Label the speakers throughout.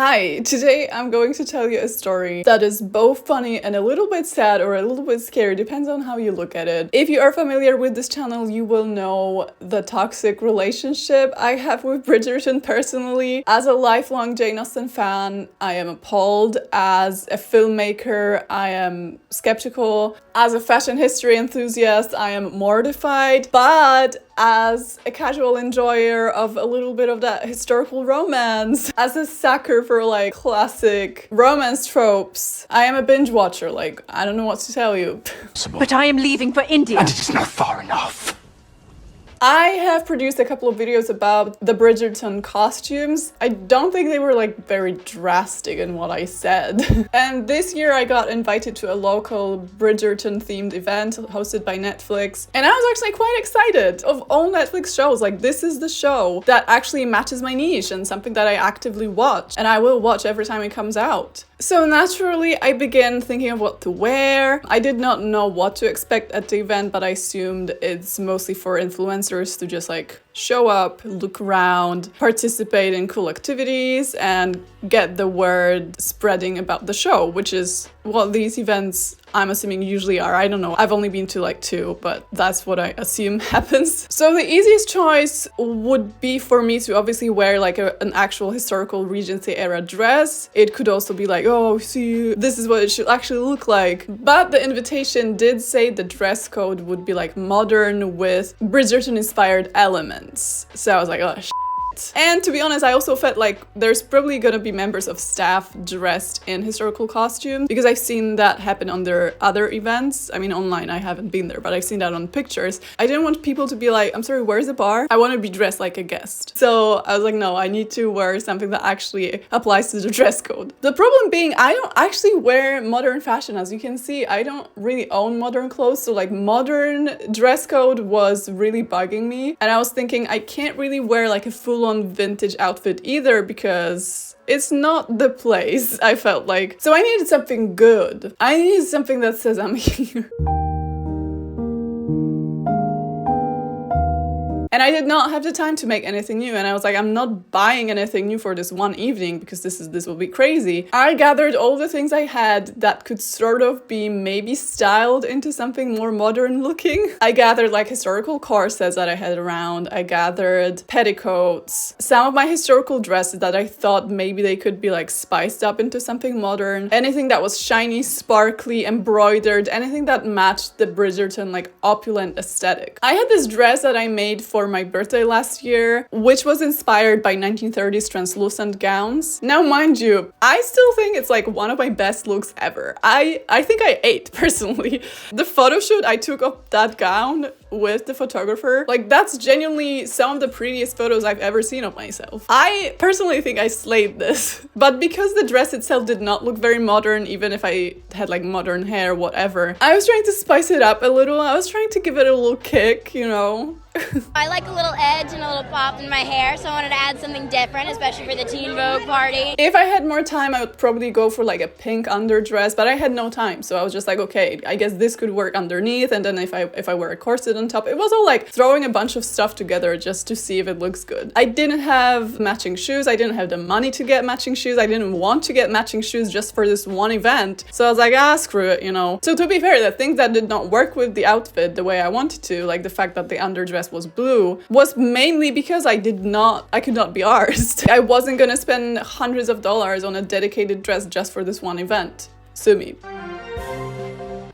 Speaker 1: Hi, today I'm going to tell you a story that is both funny and a little bit sad or a little bit scary, depends on how you look at it. If you are familiar with this channel, you will know the toxic relationship I have with Bridgerton personally. As a lifelong Jane Austen fan, I am appalled. As a filmmaker, I am skeptical. As a fashion history enthusiast, I am mortified. But as a casual enjoyer of a little bit of that historical romance, as a sucker for like classic romance tropes, I am a binge watcher. Like, I don't know what to tell you.
Speaker 2: But I am leaving for India.
Speaker 3: And it is not far enough.
Speaker 1: I have produced a couple of videos about the Bridgerton costumes. I don't think they were like very drastic in what I said. And this year I got invited to a local Bridgerton themed event hosted by Netflix. And I was actually quite excited. Of all Netflix shows, like this is the show that actually matches my niche and something that I actively watch. And I will watch every time it comes out. So naturally, I began thinking of what to wear. I did not know what to expect at the event, but I assumed it's mostly for influencers to just like show up, look around, participate in cool activities, and get the word spreading about the show, which is what these events, I'm assuming, usually are. I don't know. I've only been to like 2, but that's what I assume happens. So the easiest choice would be for me to obviously wear like an actual historical Regency era dress. It could also be like, oh, see, this is what it should actually look like. But the invitation did say the dress code would be like modern with Bridgerton inspired elements. So I was like, oh, shit. And to be honest, I also felt like there's probably gonna be members of staff dressed in historical costumes because I've seen that happen on their other events. I mean, online, I haven't been there, but I've seen that on pictures. I didn't want people to be like, I'm sorry, where's the bar? I want to be dressed like a guest. So I was like, no, I need to wear something that actually applies to the dress code. The problem being, I don't actually wear modern fashion. As you can see, I don't really own modern clothes. So like modern dress code was really bugging me. And I was thinking I can't really wear like a full-on vintage outfit either because it's not the place, I felt like. So I needed something good. I needed something that says I'm here. And I did not have the time to make anything new. And I was like, I'm not buying anything new for this one evening because this will be crazy. I gathered all the things I had that could sort of be maybe styled into something more modern looking. I gathered like historical corsets that I had around. I gathered petticoats, some of my historical dresses that I thought maybe they could be like spiced up into something modern. Anything that was shiny, sparkly, embroidered, anything that matched the Bridgerton like opulent aesthetic. I had this dress that I made for my birthday last year, which was inspired by 1930s translucent gowns. Now, mind you, I still think it's like one of my best looks ever. I think I ate personally. The photo shoot I took of that gown with the photographer, like that's genuinely some of the prettiest photos I've ever seen of myself. I personally think I slayed this. But because the dress itself did not look very modern, even if I had like modern hair, whatever, I was trying to spice it up a little. I was trying to give it a little kick, you know?
Speaker 4: I like a little edge and a little pop in my hair, so I wanted to add something different, especially for the Teen Vogue party.
Speaker 1: If I had more time, I would probably go for like a pink underdress, but I had no time, so I was just like, okay, I guess this could work underneath, and then if I wear a corset on top, it was all like throwing a bunch of stuff together just to see if it looks good. I didn't have matching shoes, I didn't have the money to get matching shoes, I didn't want to get matching shoes just for this one event, so I was like, screw it, you know. So to be fair, the things that did not work with the outfit the way I wanted to, like the fact that the underdress was blue, was mainly because I could not be arsed. I wasn't gonna spend hundreds of dollars on a dedicated dress just for this one event. Sue me.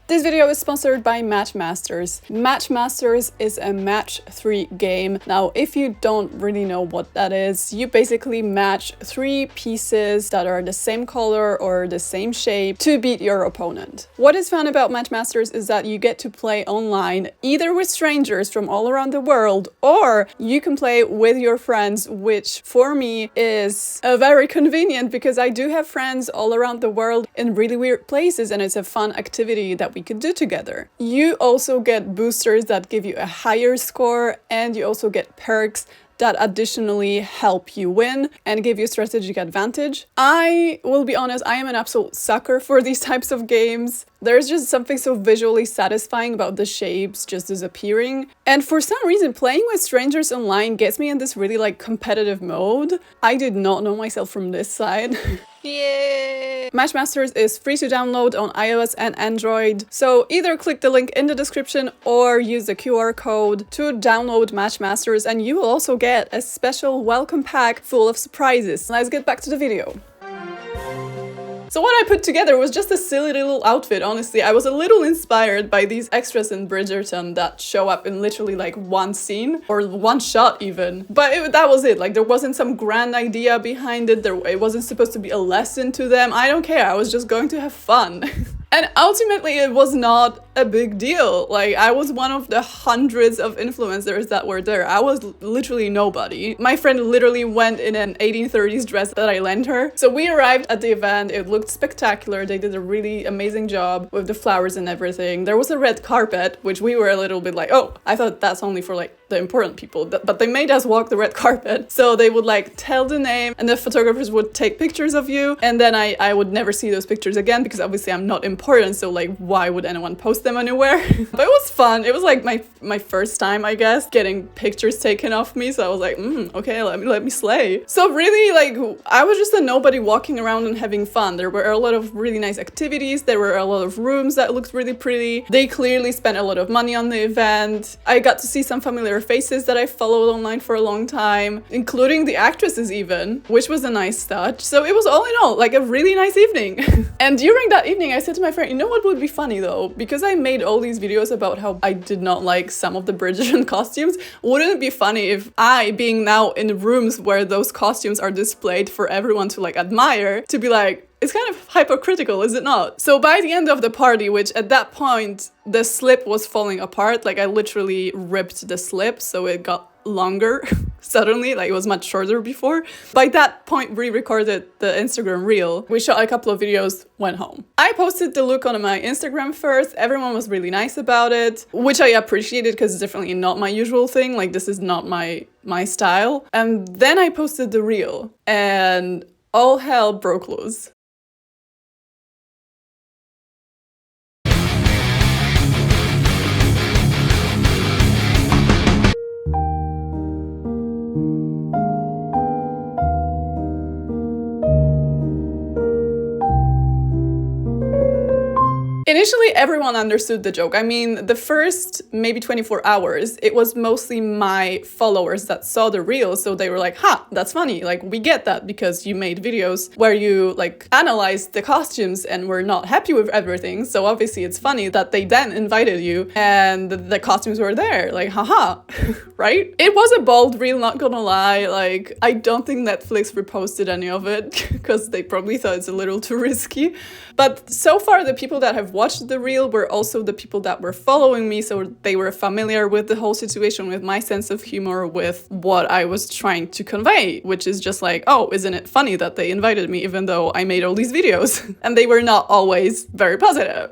Speaker 1: This video is sponsored by Matchmasters. Matchmasters is a match 3 game. Now, if you don't really know what that is, you basically match 3 pieces that are the same color or the same shape to beat your opponent. What is fun about Matchmasters is that you get to play online either with strangers from all around the world, or you can play with your friends, which for me is very convenient because I do have friends all around the world in really weird places, and it's a fun activity that we could do together. You also get boosters that give you a higher score, and you also get perks that additionally help you win and give you strategic advantage. I will be honest, I am an absolute sucker for these types of games. There's just something so visually satisfying about the shapes just disappearing. And for some reason, playing with strangers online gets me in this really like competitive mode. I did not know myself from this side. Yay! Matchmasters is free to download on iOS and Android, so either click the link in the description or use the QR code to download Matchmasters, and you will also get a special welcome pack full of surprises. Let's get back to the video. So what I put together was just a silly little outfit, honestly. I was a little inspired by these extras in Bridgerton that show up in literally like one scene or one shot even. But that was it. Like there wasn't some grand idea behind it. It wasn't supposed to be a lesson to them. I don't care. I was just going to have fun. And ultimately, it was not a big deal. Like, I was one of the hundreds of influencers that were there. I was literally nobody. My friend literally went in an 1830s dress that I lent her. So we arrived at the event. It looked spectacular. They did a really amazing job with the flowers and everything. There was a red carpet, which we were a little bit like, oh, I thought that's only for like the important people. But they made us walk the red carpet. So they would like tell the name and the photographers would take pictures of you. And then I would never see those pictures again because obviously I'm not important. So like, why would anyone post them anywhere? But it was fun. It was like my first time, I guess, getting pictures taken of me. So I was like, okay, let me slay. So really, like, I was just a nobody walking around and having fun. There were a lot of really nice activities. There were a lot of rooms that looked really pretty. They clearly spent a lot of money on the event. I got to see some familiar faces that I followed online for a long time, including the actresses even, which was a nice touch. So it was all in all like a really nice evening. And during that evening, I said to my friend, you know what would be funny though? Because I made all these videos about how I did not like some of the Bridgerton costumes, wouldn't it be funny if I, being now in rooms where those costumes are displayed for everyone to like admire, to be like, it's kind of hypocritical, is it not? So by the end of the party, which at that point, the slip was falling apart, like I literally ripped the slip, so it got longer suddenly, like it was much shorter before. By that point, we recorded the Instagram reel. We shot a couple of videos, went home. I posted the look on my Instagram first. Everyone was really nice about it, which I appreciated because it's definitely not my usual thing. Like this is not my style. And then I posted the reel and all hell broke loose. Initially, everyone understood the joke. I mean, the first maybe 24 hours, it was mostly my followers that saw the reel. So they were like, ha, that's funny. Like, we get that because you made videos where you like analyzed the costumes and were not happy with everything. So obviously it's funny that they then invited you and the costumes were there. Like, haha, right? It was a bold reel, not gonna lie. Like, I don't think Netflix reposted any of it because they probably thought it's a little too risky. But so far, the people that have watched the reel were also the people that were following me, so they were familiar with the whole situation, with my sense of humor, with what I was trying to convey, which is just like, oh, isn't it funny that they invited me even though I made all these videos? And they were not always very positive.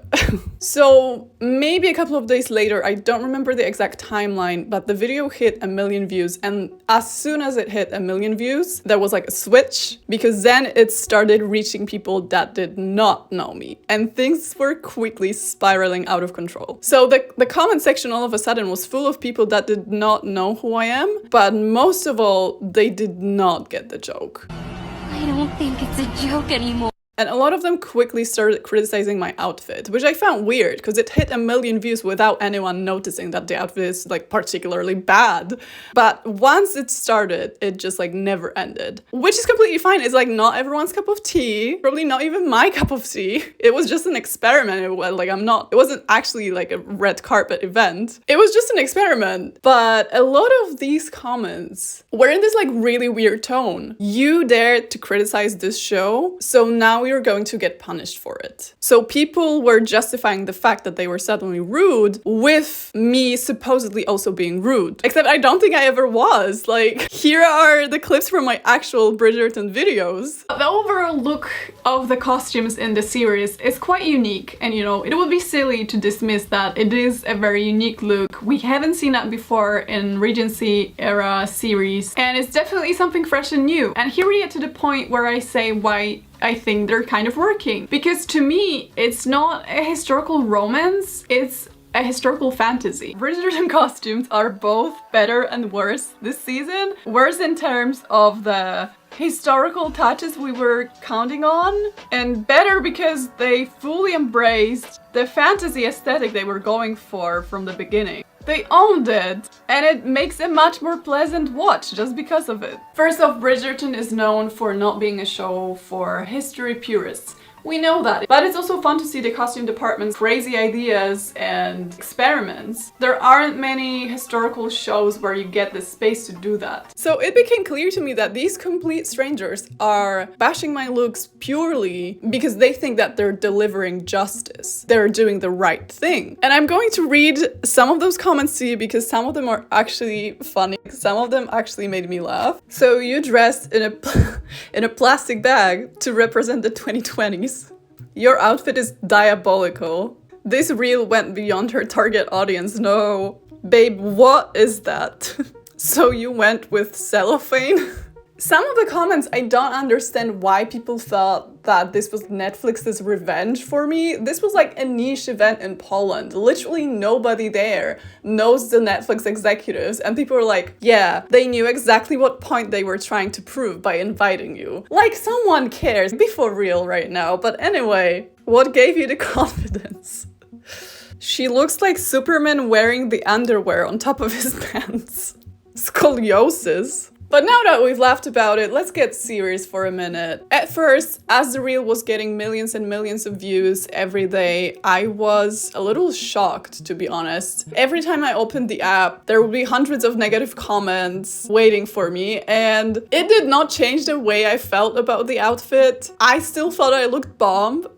Speaker 1: So maybe a couple of days later, I don't remember the exact timeline, but the video hit 1 million views. And as soon as it hit 1 million views, there was like a switch, because then it started reaching people that did not know me. And things were quickly spiraling out of control. So the comment section all of a sudden was full of people that did not know who I am, but most of all, they did not get the joke.
Speaker 2: I don't think it's a joke anymore.
Speaker 1: And a lot of them quickly started criticizing my outfit, which I found weird because it hit 1 million views without anyone noticing that the outfit is like particularly bad. But once it started, it just like never ended, which is completely fine. It's like not everyone's cup of tea, probably not even my cup of tea. It was just an experiment. It wasn't actually like a red carpet event. It was just an experiment. But a lot of these comments were in this like really weird tone. You dared to criticize this show, so now now we were going to get punished for it. So people were justifying the fact that they were suddenly rude with me supposedly also being rude. Except I don't think I ever was. Like, here are the clips from my actual Bridgerton videos. The overall look of the costumes in the series is quite unique, and you know, it would be silly to dismiss that it is a very unique look. We haven't seen that before in Regency era series, and it's definitely something fresh and new. And here we get to the point where I say why I think they're kind of working. Because to me, it's not a historical romance, it's a historical fantasy. Bridgerton costumes are both better and worse this season. Worse in terms of the historical touches we were counting on, and better because they fully embraced the fantasy aesthetic they were going for from the beginning. They owned it, and it makes a much more pleasant watch just because of it. First off, Bridgerton is known for not being a show for history purists. We know that, but it's also fun to see the costume department's crazy ideas and experiments. There aren't many historical shows where you get the space to do that. So it became clear to me that these complete strangers are bashing my looks purely because they think that they're delivering justice. They're doing the right thing. And I'm going to read some of those comments to you because some of them are actually funny. Some of them actually made me laugh. So you dressed in a plastic bag to represent the 2020s. Your outfit is diabolical. This reel went beyond her target audience. No. Babe, what is that? So you went with cellophane? Some of the comments, I don't understand why people thought that this was Netflix's revenge for me. This was like a niche event in Poland. Literally nobody there knows the Netflix executives, and people were like, yeah, they knew exactly what point they were trying to prove by inviting you. Like, someone cares. Be for real right now. But anyway, what gave you the confidence? She looks like Superman wearing the underwear on top of his pants. Scoliosis. But now that we've laughed about it, let's get serious for a minute. At first, as the reel was getting millions and millions of views every day, I was a little shocked, to be honest. Every time I opened the app, there would be hundreds of negative comments waiting for me, and it did not change the way I felt about the outfit. I still thought I looked bomb.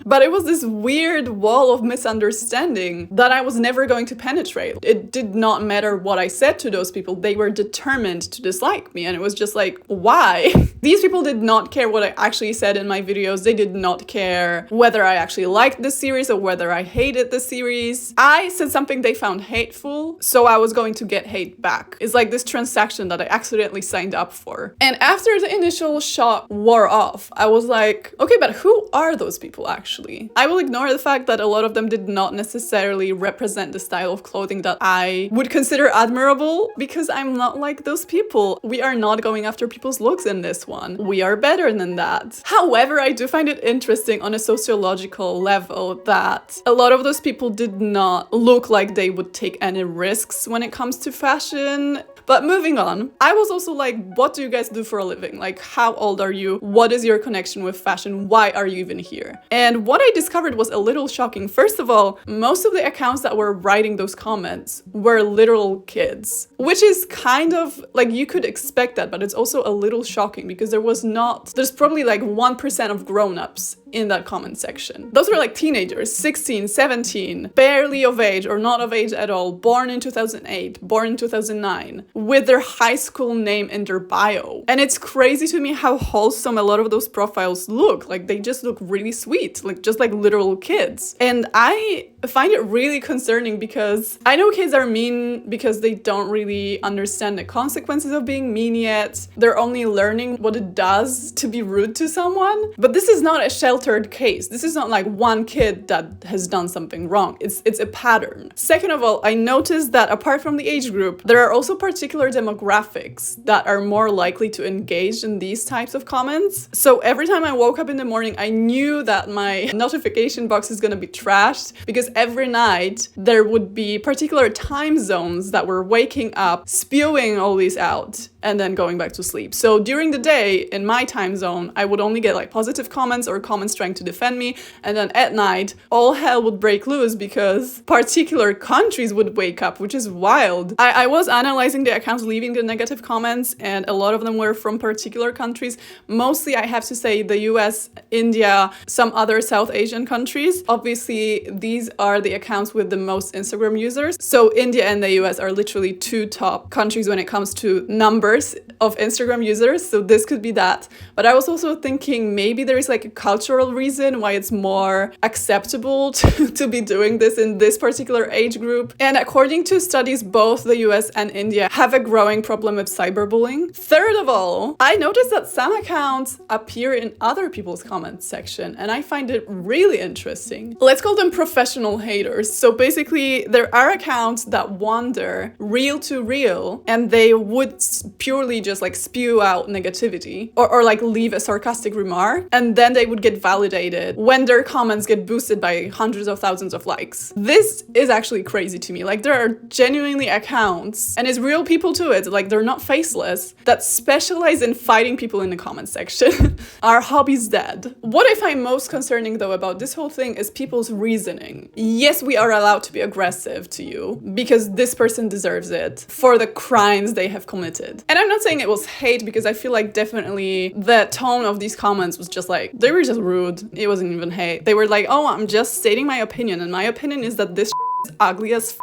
Speaker 1: But it was this weird wall of misunderstanding that I was never going to penetrate. It did not matter what I said to those people. They were determined to dislike me. And it was just like, why? These people did not care what I actually said in my videos. They did not care whether I actually liked the series or whether I hated the series. I said something they found hateful, so I was going to get hate back. It's like this transaction that I accidentally signed up for. And after the initial shock wore off, I was like, okay, but who are those people actually? I will ignore the fact that a lot of them did not necessarily represent the style of clothing that I would consider admirable, because I'm not like those people. We are not going after people's looks in this one. We are better than that. However, I do find it interesting on a sociological level that a lot of those people did not look like they would take any risks when it comes to fashion. But moving on, I was also like, what do you guys do for a living? Like, how old are you? What is your connection with fashion? Why are you even here? And what I discovered was a little shocking. First of all, most of the accounts that were writing those comments were literal kids, which is kind of like, you could expect that, but it's also a little shocking because there's probably like 1% of grown-ups in that comment section. Those were like teenagers, 16, 17, barely of age or not of age at all, born in 2008, born in 2009, with their high school name in their bio. And it's crazy to me how wholesome a lot of those profiles look. Like, they just look really sweet, like just like literal kids. And I find it really concerning because I know kids are mean because they don't really understand the consequences of being mean yet. They're only learning what it does to be rude to someone. But this is not a sheltered case. This is not like one kid that has done something wrong. It's a pattern. Second of all, I noticed that apart from the age group, there are also particular demographics that are more likely to engage in these types of comments. So every time I woke up in the morning, I knew that my notification box is gonna be trashed because every night there would be particular time zones that were waking up, spewing all these out. and then going back to sleep. So during the day in my time zone, I would only get like positive comments or comments trying to defend me. And then at night, all hell would break loose because particular countries would wake up, which is wild. I was analyzing the accounts leaving the negative comments, and a lot of them were from particular countries. Mostly, I have to say, the US, India, some other South Asian countries. Obviously, these are the accounts with the most Instagram users. So India and the US are literally two top countries when it comes to numbers of Instagram users. So this could be that. But I was also thinking maybe there is like a cultural reason why it's more acceptable to be doing this in this particular age group. And according to studies, both the US and India have a growing problem with cyberbullying. Third of all, I noticed that some accounts appear in other people's comments section, and I find it really interesting. Let's call them professional haters. So basically, there are accounts that wander reel to reel, and they would purely just like spew out negativity or like leave a sarcastic remark, and then they would get validated when their comments get boosted by hundreds of thousands of likes. This is actually crazy to me. Like, there are genuinely accounts, and it's real people to it, like they're not faceless, that specialize in fighting people in the comment section. Our hobby's dead. What I find most concerning though about this whole thing is people's reasoning. Yes, we are allowed to be aggressive to you because this person deserves it for the crimes they have committed. And I'm not saying it was hate, because I feel like definitely the tone of these comments was just like, they were just rude. It wasn't even hate. They were like, oh, I'm just stating my opinion, and my opinion is that this is ugly as f.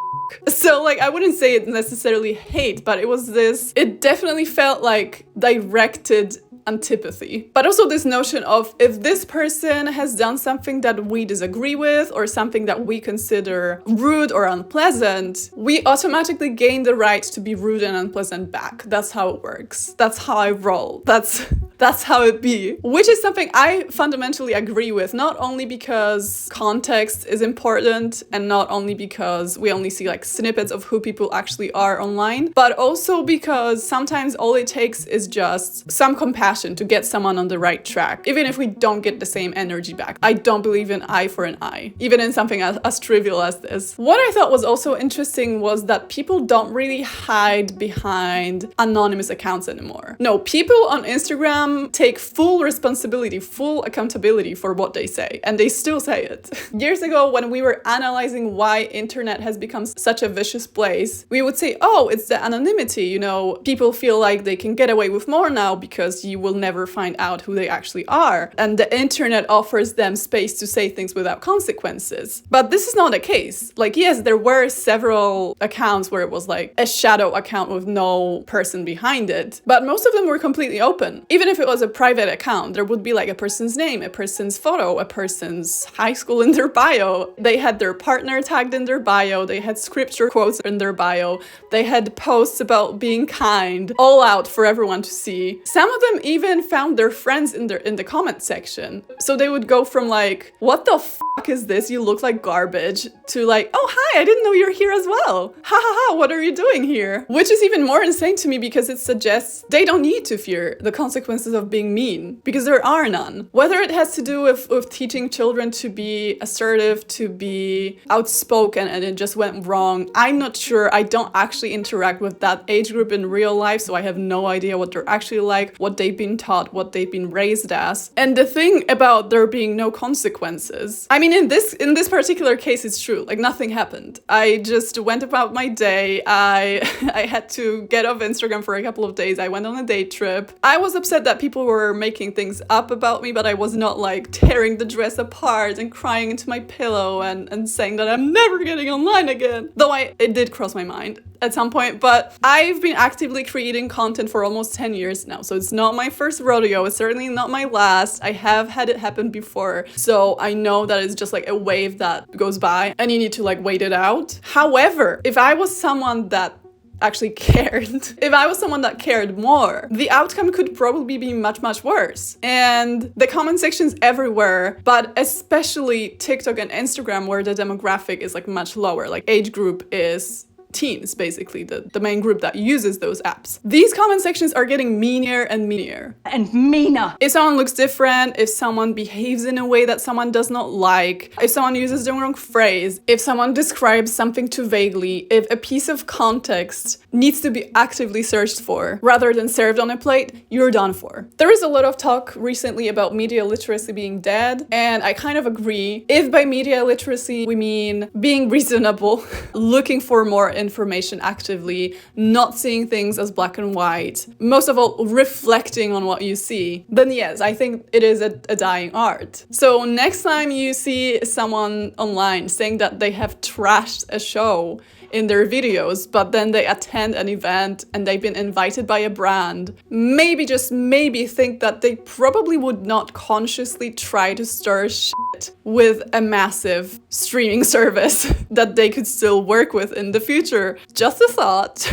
Speaker 1: So like, I wouldn't say it necessarily hate, but it definitely felt like directed antipathy. But also this notion of, if this person has done something that we disagree with or something that we consider rude or unpleasant, we automatically gain the right to be rude and unpleasant back. That's how it works. That's how I roll. That's how it be. Which is something I fundamentally agree with, not only because context is important and not only because we only see like snippets of who people actually are online, but also because sometimes all it takes is just some compassion to get someone on the right track, even if we don't get the same energy back. I don't believe in eye for an eye, even in something as trivial as this. What I thought was also interesting was that people don't really hide behind anonymous accounts anymore. No, people on Instagram take full responsibility, full accountability for what they say, and they still say it. Years ago, when we were analyzing why internet has become such a vicious place, we would say, oh, it's the anonymity, you know, people feel like they can get away with more now because you will never find out who they actually are, and the internet offers them space to say things without consequences. But this is not the case. Like, yes, there were several accounts where it was like a shadow account with no person behind it, but most of them were completely open. Even if it was a private account, there would be like a person's name, a person's photo, a person's high school in their bio. They had their partner tagged in their bio, they had scripture quotes in their bio, they had posts about being kind, all out for everyone to see. Some of them even found their friends in the comment section. So they would go from like, what the fuck is this? You look like garbage, to like, oh hi, I didn't know you're here as well. Ha ha ha, what are you doing here? Which is even more insane to me because it suggests they don't need to fear the consequences of being mean, because there are none. Whether it has to do with teaching children to be assertive, to be outspoken, and it just went wrong, I'm not sure. I don't actually interact with that age group in real life, so I have no idea what they're actually like, what they've been taught, what they've been raised as. And the thing about there being no consequences, I mean, in this particular case, it's true. Like, nothing happened. I just went about my day. I had to get off Instagram for a couple of days. I went on a day trip. I was upset that people were making things up about me, but I was not like tearing the dress apart and crying into my pillow and saying that I'm never getting online again. Though it did cross my mind at some point, but I've been actively creating content for almost 10 years now, so it's not my first rodeo, it's certainly not my last. I have had it happen before, so I know that it's just like a wave that goes by and you need to like wait it out. However, if I was someone that actually cared, if I was someone that cared more, the outcome could probably be much, much worse. And the comment sections everywhere, but especially TikTok and Instagram, where the demographic is like much lower, like age group is teens, basically, the main group that uses those apps. These comment sections are getting meaner and meaner.
Speaker 3: And meaner.
Speaker 1: If someone looks different, if someone behaves in a way that someone does not like, if someone uses the wrong phrase, if someone describes something too vaguely, if a piece of context needs to be actively searched for rather than served on a plate, you're done for. There is a lot of talk recently about media literacy being dead, and I kind of agree. If by media literacy we mean being reasonable, looking for more information actively, not seeing things as black and white, most of all, reflecting on what you see, then yes, I think it is a dying art. So next time you see someone online saying that they have trashed a show in their videos, but then they attend an event and they've been invited by a brand, maybe, just maybe, think that they probably would not consciously try to stir shit with a massive streaming service that they could still work with in the future. Just a thought.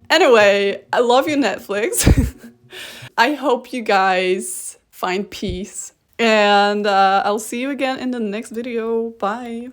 Speaker 1: Anyway, I love you, Netflix. I hope you guys find peace, and I'll see you again in the next video. Bye.